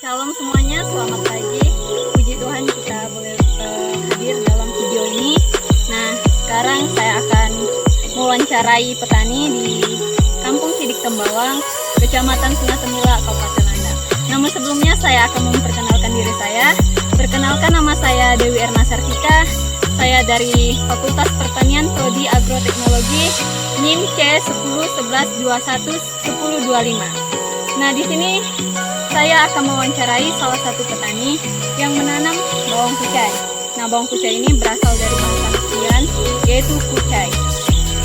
Shalom semuanya, selamat pagi. Puji Tuhan kita boleh hadir dalam video ini. Nah, sekarang saya akan mewawancarai petani di Kampung Sidik Tembawang, Kecamatan Sungai Temila, Kabupaten Landak. Namun sebelumnya saya akan memperkenalkan diri saya. Perkenalkan, nama saya Dewi Erna Sartika. Saya dari Fakultas Pertanian Prodi Agroteknologi, NIM C1011211025. Nah, di sini saya akan mewawancarai salah satu petani yang menanam bawang kucai. Nah, bawang kucai ini berasal dari bahasa Rusian, yaitu kucai.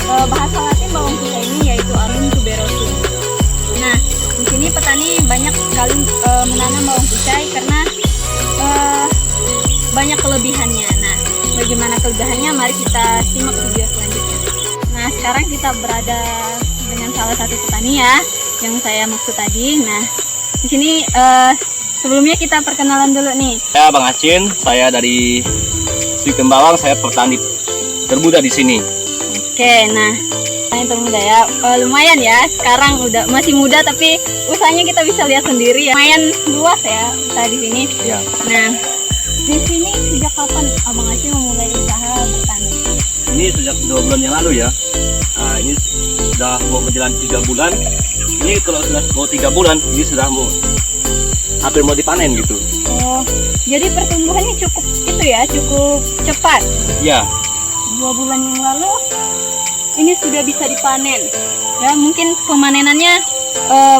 Bahasa Latin bawang kucai ini yaitu Allium tuberosum. Nah, di sini petani banyak sekali menanam bawang kucai karena banyak kelebihannya. Nah, bagaimana kelebihannya? Mari kita simak video selanjutnya. Nah, sekarang kita berada dengan salah satu petani ya, yang saya maksud tadi. Nah, di sini sebelumnya kita perkenalan dulu nih. Saya Bang Acin, saya dari Sidik Tembawang, saya petani termuda di sini. Oke, nah petani termuda ya, lumayan ya. Sekarang udah masih muda tapi usahanya kita bisa lihat sendiri ya. Lumayan luas ya usaha di sini. Ya. Nah, di sini sejak kapan Abang Acin memulai usaha bertani? Ini sejak 2 bulan yang lalu ya. Nah, ini sudah mau berjalan 3 bulan. Ini kalau sudah mau 3 bulan, ini sudah mau hampir mau dipanen gitu. Oh, jadi pertumbuhannya cukup itu ya, cukup cepat. Ya. 2 bulan yang lalu ini sudah bisa dipanen. Ya, mungkin pemanenannya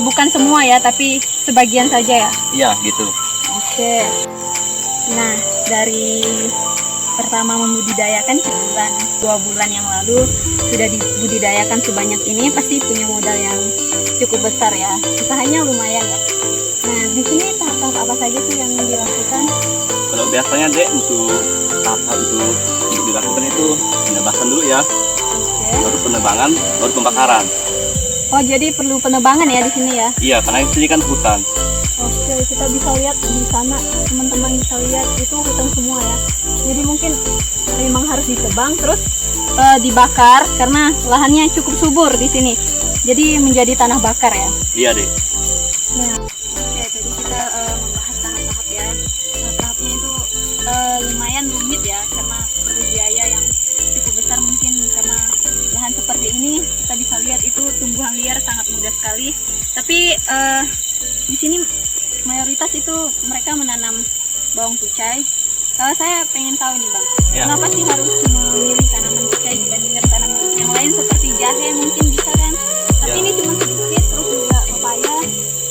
bukan semua ya, tapi sebagian saja ya. Iya, gitu. Oke. Nah, dari pertama membudidayakan sebulan, 2 bulan yang lalu sudah dibudidayakan sebanyak ini, pasti punya modal yang cukup besar ya. Usahanya lumayan ya. Nah, di sini tahap-tahap apa saja sih yang dilakukan? Kalau biasanya Dek, untuk tahap untuk dilakukan itu penebasan dulu ya, Oke. baru penebangan, baru pembakaran. Oh, jadi perlu penebangan ya di sini ya? Iya, karena di sini kan hutan. Oke, kita bisa lihat di sana, teman-teman bisa lihat itu hutan semua ya. Jadi mungkin memang harus ditebang terus dibakar karena lahannya cukup subur di sini. Jadi menjadi tanah bakar ya. Iya Dek. Nah, oke, tadi kita membahas tahap-tahap ya. Tahap-tahapnya itu lumayan rumit ya karena perlu biaya yang cukup besar mungkin karena lahan seperti ini kita bisa lihat itu tumbuhan liar sangat mudah sekali. Tapi di sini mayoritas itu mereka menanam bawang kucai. Saya pengen tahu nih Bang, Ya. kenapa sih harus memilih tanaman kucai dibandingkan tanaman yang lain seperti jahe mungkin bisa kan? Tapi Ya. ini cuma sedikit, terus juga pepaya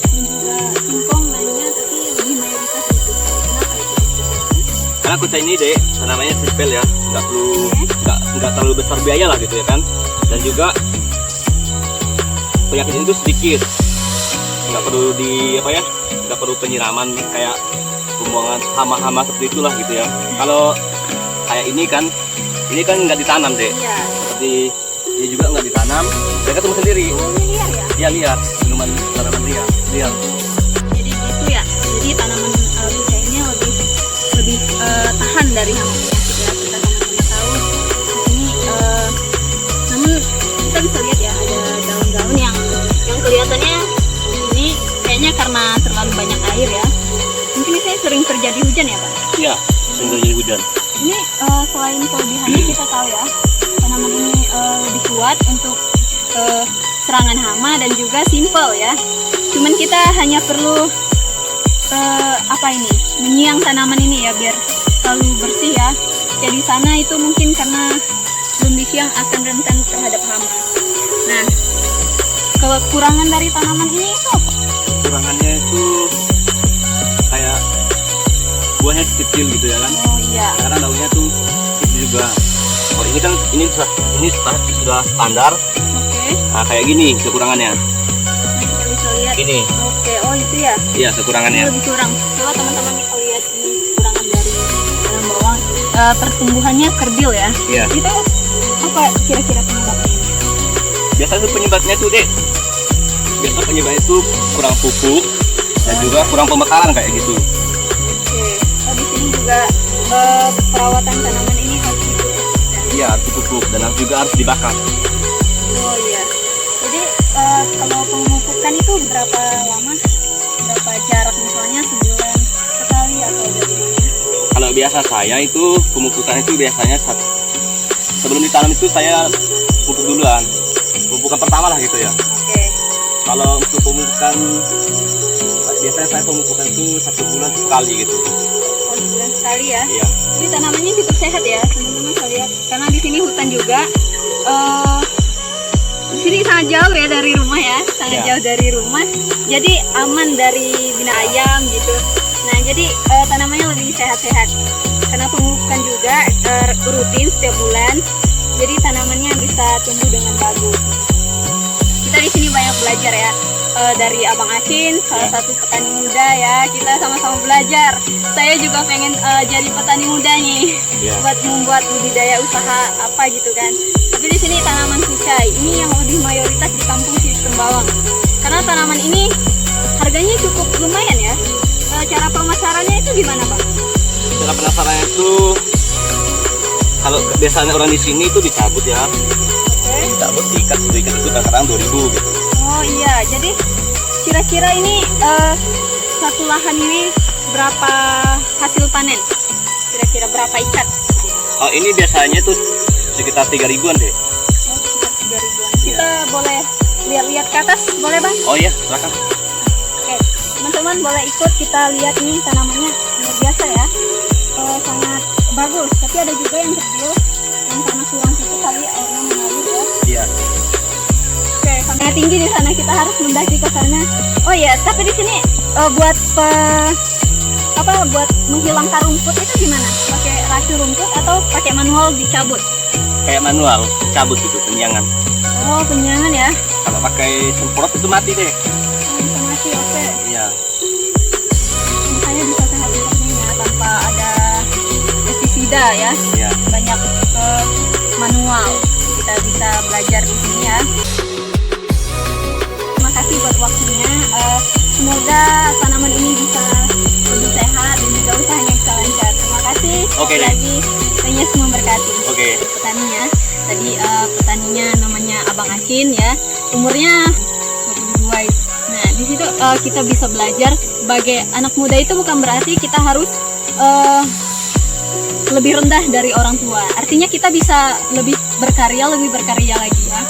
dan juga singkong lainnya, tapi lebih mayoritas itu. Kenapa itu? Karena kucai ini Dek, namanya simple ya, nggak perlu Oke. nggak terlalu besar biaya lah gitu ya kan. Dan juga penyakit itu sedikit, nggak perlu nggak perlu penyiraman kayak pembuangan hama-hama seperti itulah gitu ya. Kalau kayak ini kan nggak ditanam Dek, Iya. seperti ini juga nggak ditanam, mereka tumbuh sendiri. Oh, ini liar ya? Ya liar, tanaman liar. Jadi gitu ya. Jadi tanaman kucai ini lebih tahan dari hama penyakit ya. Kita sama-sama tahu. Di sini namun kita bisa lihat ya ada daun-daun yang kelihatannya ini kayaknya karena terlalu banyak air ya. Mungkin ini saya sering terjadi hujan ya Pak. Iya, sehingga jadi hujan. Ini selain kelebihannya kita tahu ya tanaman ini lebih kuat untuk serangan hama dan juga simple ya. Cuman kita hanya perlu menyiang tanaman ini ya biar selalu bersih ya. Kayak di sana itu mungkin karena belum disiang akan rentan terhadap hama. Nah, kekurangan dari tanaman ini itu apa? Kurangannya itu kayak buahnya kecil gitu ya kan. Oh iya. Karena daunnya tuh kecil juga. Oh ini kan ini sudah standar. Oke. Nah, kayak gini kekurangannya. Nah, kita bisa lihat. Ini, Oke, oh itu ya. iya Ini kekurangannya. lebih kurang. Coba teman-teman bisa lihat ini kekurangan dari tanam bawang. Pertumbuhannya kerdil ya. Iya. Itu apa kira-kira penyebabnya ini? Biasanya tuh penyebabnya tuh Dek. Biasa penyebabnya itu kurang pupuk dan juga kurang pembakaran kayak gitu. Oke. Oh, di sini juga perawatan tanaman ini harus dipupuk. Iya, harus dipupuk dan juga harus dibakar. Oh iya. Jadi kalau pemupukan itu berapa lama? Berapa jarak misalnya sebulan biasa saya itu pemupukan itu biasanya sebelum ditanam itu saya pupuk duluan, pemupukan pertama lah gitu ya. Oke. Kalau untuk pemupukan biasanya saya pemupukan itu 1 bulan sekali gitu. Oh, sebulan sekali ya. Iya. Jadi tanamannya cukup sehat ya teman-teman, saya lihat. Karena di sini hutan juga. Di sini sangat jauh ya dari rumah ya, sangat Iya. jauh dari rumah. Jadi aman dari bina ayam gitu. Nah jadi tanamannya lebih sehat-sehat. Karena pemupukan juga rutin setiap bulan. Jadi tanamannya bisa tumbuh dengan bagus. Kita di sini banyak belajar ya. Dari Abang Acin, salah satu petani muda ya, kita sama-sama belajar. Saya juga pengen jadi petani muda nih, Iya. buat membuat budidaya usaha apa gitu kan. Tapi di sini tanaman kucai, ini yang lebih mayoritas di kampung Sidik Tembawang. Karena tanaman ini harganya cukup lumayan ya. Cara pemasarannya itu gimana Pak? Cara penasarannya itu kalau biasanya orang di sini itu dicabut ya, Oke. dicabut diikat itu kadang 2.000 gitu. Oh iya, jadi kira-kira ini satu lahan ini berapa hasil panen? Kira-kira berapa ikat? Oh ini biasanya tuh sekitar 3.000-an deh. Oh, sekitar 3.000-an. Kita boleh lihat-lihat ke atas, boleh Bang? Oh iya, silakan. Oke, teman-teman boleh ikut kita lihat nih tanamannya luar biasa ya. Sangat bagus, tapi ada juga yang kecil yang karena kurang pupuk kali airnya mengalir ya. Iya. Oke, sangat tinggi di sana, kita harus mendaki ke sana. Oh iya, tapi di sini buat buat menghilangkan rumput itu gimana? Pakai racu rumput atau pakai manual dicabut? Kayak manual, cabut gitu, penyangan. Oh, penyangan ya. Kalau pakai semprot itu mati deh. Oh, bisa mati, oke. Iya. Makanya bisa sehat seperti ini ya, tanpa ada pestisida ya. Iya. Banyak manual. Kita bisa belajar di sini ya. Terima kasih buat waktunya. Semoga tanaman ini bisa lebih sehat dan juga usahanya bisa lancar. Terima kasih. Oke Sekali deh. lagi, Tuhan Yesus memberkati. Oke. Petaninya. Tadi petaninya namanya Abang Acin ya. Umurnya 22. Nah, di situ kita bisa belajar sebagai anak muda itu bukan berarti kita harus lebih rendah dari orang tua. Artinya kita bisa lebih berkarya lagi ya.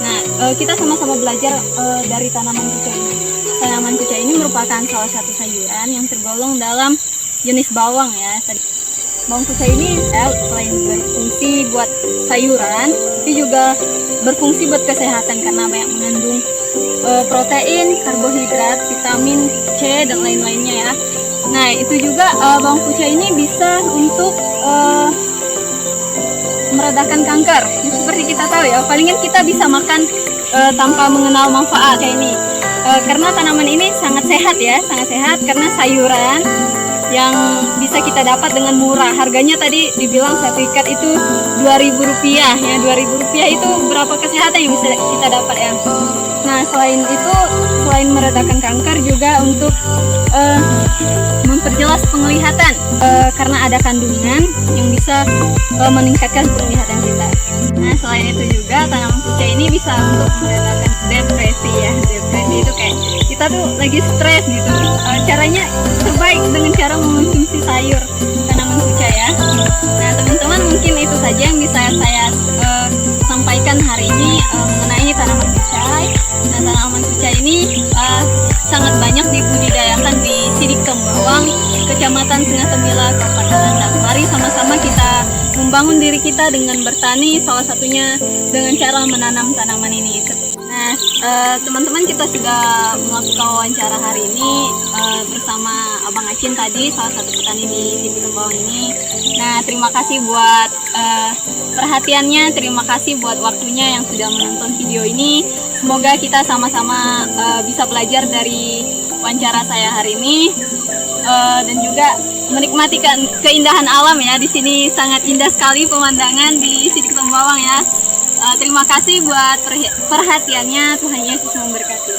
Nah, kita sama-sama belajar dari tanaman kucai ini. Tanaman kucai ini merupakan salah satu sayuran yang tergolong dalam jenis bawang ya. Bawang kucai ini selain berfungsi buat sayuran, tapi juga berfungsi buat kesehatan karena banyak mengandung protein, karbohidrat, vitamin C dan lain-lainnya ya. Nah, itu juga bawang kucai ini bisa untuk meredakan kanker. Ya, seperti kita tahu ya, palingan kita bisa makan tanpa mengenal manfaat kayak ini. Karena tanaman ini sangat sehat ya, sangat sehat karena sayuran yang bisa kita dapat dengan murah. Harganya tadi dibilang satu ikat itu Rp2.000 ya. Rp2.000 itu berapa kesehatan yang bisa kita dapat ya. Nah, selain itu, selain meredakan kanker juga untuk memperjelas penglihatan karena ada kandungan yang bisa meningkatkan penglihatan kita. Nah, selain itu juga tanaman kucai ini bisa untuk meredakan depresi ya. Depresi itu kayak kita tuh lagi stres gitu. Caranya terbaik dengan cara mengonsumsi sayur tanaman kucai ya. Nah, teman-teman mungkin itu saja yang bisa saya sampaikan hari ini mengenai tanaman kucai. Nah, tanaman kucai ini sangat banyak dibudidayakan di Sidik Tembawang, Kecamatan Sengah Temila, Kabupaten Landang. Mari sama-sama kita membangun diri kita dengan bertani, salah satunya dengan cara menanam tanaman ini. Nah, teman-teman, kita sudah melakukan wawancara hari ini bersama Abang Acin tadi, salah satu petani di Sidik Tembawang ini. Nah, terima kasih buat perhatiannya, terima kasih buat waktunya yang sudah menonton video ini. Semoga kita sama-sama bisa belajar dari wawancara saya hari ini dan juga menikmati keindahan alam ya. Di sini sangat indah sekali pemandangan di Sidik Tembawang ya. Terima kasih buat perhatiannya. Tuhan Yesus memberkati.